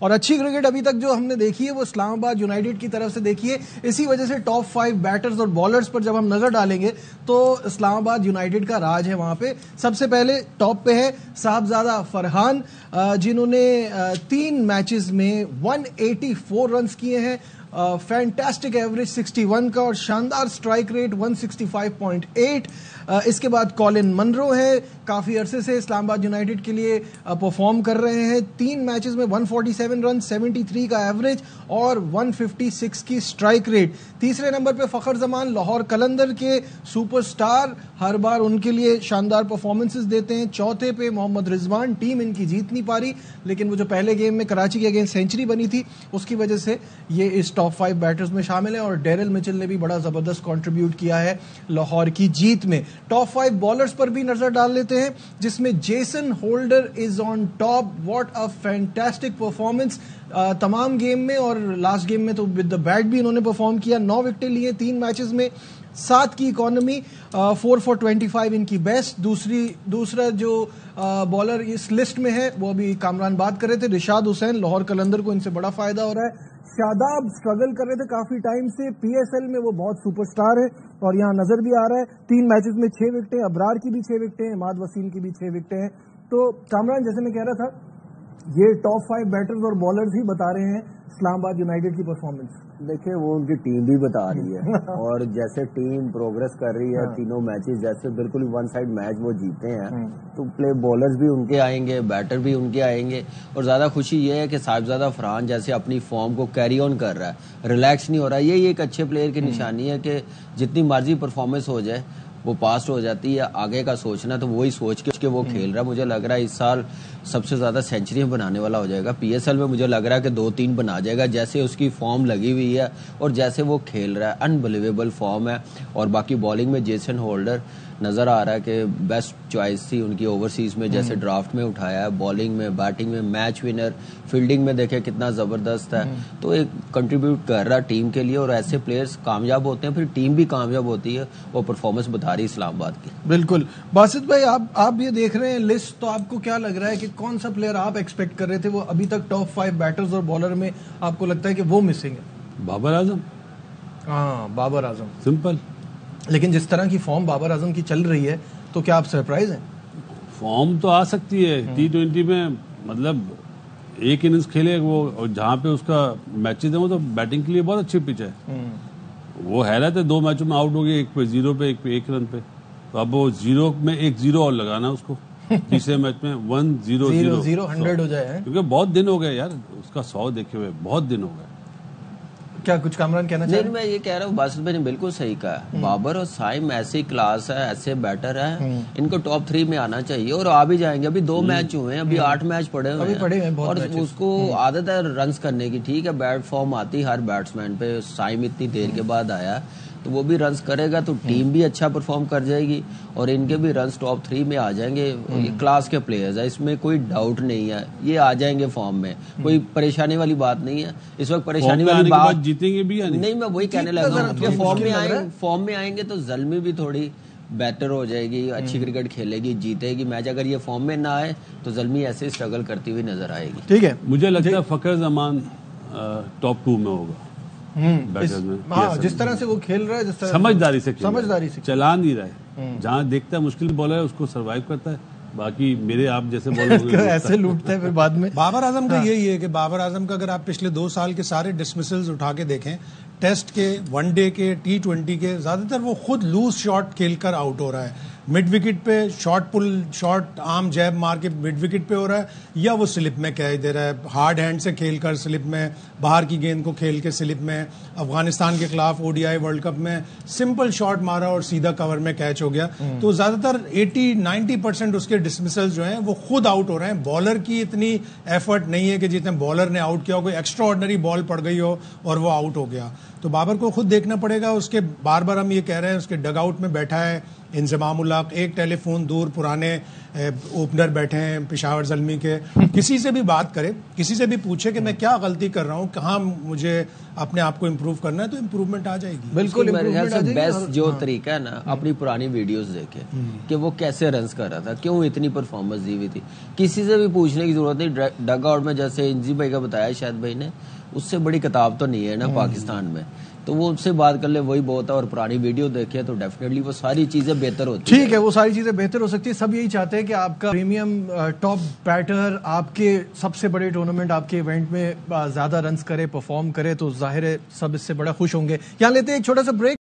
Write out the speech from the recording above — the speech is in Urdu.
اور اچھی کرکٹ ابھی تک جو ہم نے دیکھی ہے وہ اسلام آباد یونائٹیڈ کی طرف سے دیکھی ہے. اسی وجہ سے ٹاپ 5 بیٹرز اور بالرز پر جب ہم نظر ڈالیں گے تو اسلام آباد یونائٹیڈ کا راج ہے وہاں پہ. سب سے پہلے ٹاپ پہ ہے صاحبزادہ فرحان جنہوں نے 3 میچز میں 184 رنز کیے ہیں, فینٹاسٹک ایوریج 61 کا اور شاندار سٹرائک ریٹ 165.8. اس کے بعد کولن منرو ہے, کافی عرصے سے اسلام آباد یونائٹیڈ کے لیے پرفارم کر رہے ہیں. 3 میچز میں 147 رن, 73 کا ایوریج اور 156 کی سٹرائک ریٹ. تیسرے نمبر پہ فخر زمان لاہور قلندر کے سپر سٹار, ہر بار ان کے لیے شاندار پرفارمنسز دیتے ہیں. چوتھے پہ محمد رضوان, ٹیم ان کی جیت نہیں پا رہی لیکن وہ جو پہلے گیم میں کراچی کے اگینسٹ سینچری بنی تھی اس کی وجہ سے یہ اس ٹاپ 5 بیٹرز میں شامل ہیں. اور ڈیرل مچل نے بھی بڑا زبردست کنٹریبیوٹ کیا ہے لاہور کی جیت میں. ٹاپ 5 بالرز پر بھی نظر ڈال لیتے ہیں جس میں Jason holder is on top. What a fantastic performance تمام گیم میں, اور لاسٹ گیم میں تو ود دا بیٹ بھی انہوں نے پرفارم کیا. 9 وکٹیں لیے 3 میچز میں, 7 کی اکانومی, 4 for 25 ان کی بیسٹ. دوسرا جو بالر اس لسٹ میں ہے وہ ابھی کامران بات کر رہے تھے, رشاد حسین لاہور قلندر کو ان سے بڑا فائدہ ہو رہا ہے. شاداب سٹرگل کر رہے تھے کافی ٹائم سے, پی ایس ایل میں وہ بہت سپر سٹار ہے اور یہاں نظر بھی آ رہا ہے. 3 میچز میں 6 وکٹیں, ابرار کی بھی 6 وکٹیں, عماد وسیم کی بھی 6 وکٹیں ہیں. تو کامران جیسے میں کہہ رہا تھا یہ ٹاپ 5 بیٹرز اور بالرز ہی بتا رہے ہیں اسلام آباد یونائٹیڈ کی پرفارمنس. دیکھیں وہ ان کی ٹیم بھی بتا رہی ہے اور جیسے ٹیم پروگرس کر رہی ہے, تینوں میچز جیسے بالکل ون سائڈ میچ وہ جیتے ہیں, تو پلے بالرز بھی ان کے آئیں گے, بیٹر بھی ان کے آئیں گے. اور زیادہ خوشی یہ ہے کہ صاحبزادہ فرحان جیسے اپنی فارم کو کیری آن کر رہا ہے, ریلیکس نہیں ہو رہا. یہ ایک اچھے پلیئر کی نشانی ہے کہ جتنی مرضی پرفارمنس ہو جائے وہ پاسٹ ہو جاتی ہے. آگے کا سوچنا تو وہی سوچ کے وہ کھیل رہا ہے. مجھے لگ رہا ہے اس سال سب سے زیادہ سینچریاں بنانے والا ہو جائے گا. پی ایس ایل میں مجھے لگ رہا ہے کہ 2-3 بنا جائے گا, جیسے اس کی فارم لگی ہوئی ہے اور جیسے وہ کھیل رہا ہے. انبلیویبل فارم ہے. اور باقی بالنگ میں جیسن ہولڈر نظر آ رہا ہے کہ بیسٹ چوائس تھی ان کی اوورسیز میں, جیسے ڈرافٹ میں اٹھایا ہے. بالنگ میں, بیٹنگ میں میچ ونر, فیلڈنگ میں دیکھیں کتنا زبردست ہے. تو ایک کنٹریبیوٹ کر رہا ہے ٹیم کے لیے, اور ایسے پلیئرز کامیاب ہوتے ہیں پھر ٹیم بھی کامیاب ہوتی ہے. وہ پرفارمنس بتا رہی اسلام آباد کی. بالکل. باسط بھائی آپ یہ دیکھ رہے ہیں لسٹ, تو آپ کو کیا لگ رہا ہے کہ کون سا پلیئر آپ ایکسپیکٹ کر رہے تھے وہ ابھی تک ٹاپ 5 بیٹرز اور بالر میں آپ کو لگتا ہے کہ وہ مسنگ ہے؟ بابر اعظم. ہاں بابر اعظم, سمپل. لیکن جس طرح کی فارم بابر اعظم کی چل رہی ہے تو کیا آپ سرپرائز ہیں؟ فارم تو آ سکتی ہے T20 میں, مطلب ایک اننگز کھیلے وہ, جہاں پہ اس کا میچز ہے وہ تو بیٹنگ کے لیے بہت اچھی پچ ہے. وہ حیرت ہے 2 میچوں میں آؤٹ ہو گیا, ایک پہ 0 پہ, ایک پہ 1 رن پہ. تو اب وہ 0 میں 1 0 اور لگانا اس کو, تیسرے میچ میں 1-0 100 ہو جائے, کیونکہ بہت دن ہو گئے یار اس کا 100 دیکھے ہوئے, بہت دن ہو گئے. کیا کچھ کامران کہنا چاہیے؟ نہیں, میں یہ کہہ رہا ہوں باسط بھائی نے بالکل صحیح کہا. بابر اور سائم ایسی کلاس ہے, ایسے بیٹر ہے, ان کو ٹاپ 3 میں آنا چاہیے اور آ بھی جائیں گے. ابھی 2 میچ ہوئے ہیں, ابھی 8 میچ پڑے ہوئے ہیں اور اس کو عادت ہے رنز کرنے کی. ٹھیک ہے بیٹ فارم آتی ہر بیٹسمین پہ, سائم اتنی دیر کے بعد آیا تو وہ بھی رنز کرے گا تو ٹیم بھی اچھا پرفارم کر جائے گی اور ان کے بھی رنز ٹاپ 3 میں آ جائیں گے. یہ کلاس کے پلیئرز ہیں, اس میں کوئی ڈاؤٹ نہیں ہے, یہ آ جائیں گے فارم میں, کوئی پریشانی والی بات نہیں ہے. اس وقت پریشانی والی بات جیتیں گے بھی نہیں, میں وہی کہنے لگا ہوں کہ فارم میں آئیں گے تو زلمی بھی تھوڑی بیٹر ہو جائے گی, اچھی کرکٹ کھیلے گی, جیتے گی میچ. اگر یہ فارم میں نہ آئے تو زلمی ایسے اسٹرگل کرتی ہوئی نظر آئے گی. ٹھیک ہے, مجھے لگتا ہے فخر زمان ٹاپ 2 میں ہوگا. جس طرح سے وہ کھیل رہا ہے, جس طرح سمجھداری سے چلا نہیں رہا ہے, جہاں دیکھتا ہے مشکل بالر ہے اس کو سروائیو کرتا ہے. باقی میرے آپ جیسے بالر ایسے لوٹتا ہے پھر بعد میں. بابر اعظم کا یہی ہے کہ بابر اعظم کا اگر آپ پچھلے 2 سال کے سارے ڈسمسلز اٹھا کے دیکھیں, ٹیسٹ کے, ون ڈے کے, T20 کے, زیادہ تر وہ خود لوز شاٹ کھیل کر آؤٹ ہو رہا ہے. مڈ وکٹ پہ شارٹ آرم جیب مار کے مڈ وکٹ پہ ہو رہا ہے, یا وہ سلپ میں کیچ دے رہا ہے, ہارڈ ہینڈ سے کھیل کر سلپ میں, باہر کی گیند کو کھیل کے سلپ میں. افغانستان کے خلاف ODI ورلڈ کپ میں سمپل شاٹ مارا اور سیدھا کور میں کیچ ہو گیا. تو زیادہ تر 80-90% اس کے ڈسمسلز جو ہیں وہ خود آؤٹ ہو رہے ہیں. بالر کی اتنی ایفرٹ نہیں ہے کہ جتنے بالر نے آؤٹ کیا ہو, کوئی ایکسٹرا آرڈنری بال پڑ گئی ہو اور وہ آؤٹ ہو گیا. تو بابر کو خود دیکھنا پڑے گا. اس کے بار بار ہم یہ کہہ رہے ہیں اس کے ڈگ آؤٹ میں بیٹھا ہے انضمام الحق, ایک ٹیلی فون دور پرانے اوپنر بیٹھے ہیں پشاور زلمی کے، کسی سے بھی بات کرے، کسی سے بھی پوچھے کہ میں کیا غلطی کر رہا ہوں، کہاں مجھے اپنے آپ کو امپروو کرنا ہے، تو امپروومنٹ آ جائے گی. بالکل میرے خیال سے بیسٹ جو طریقہ ہے نا، اپنی پرانی ویڈیوز دیکھے کہ وہ کیسے رنز کر رہا تھا، کیوں اتنی پرفارمنس دی ہوئی تھی. کسی سے بھی پوچھنے کی ضرورت نہیں. ڈگ آؤٹ میں جیسے انجی بھائی کا بتایا شاید بھائی نے، اس سے بڑی کتاب تو نہیں ہے نا پاکستان میں، تو وہ ان سے بات کر لے وہی بہت ہے. اور پرانی ویڈیو دیکھے تو ڈیفینیٹلی وہ ساری چیزیں بہتر ہوتی ہیں. ٹھیک ہے، وہ ساری چیزیں بہتر ہو سکتی ہے. سب یہی چاہتے ہیں کہ آپ کا پریمیم ٹاپ بیٹر آپ کے سب سے بڑے ٹورنامنٹ آپ کے ایونٹ میں زیادہ رنز کرے، پرفارم کرے، تو ظاہر ہے سب اس سے بڑا خوش ہوں گے. یہاں لیتے ہیں ایک چھوٹا سا بریک.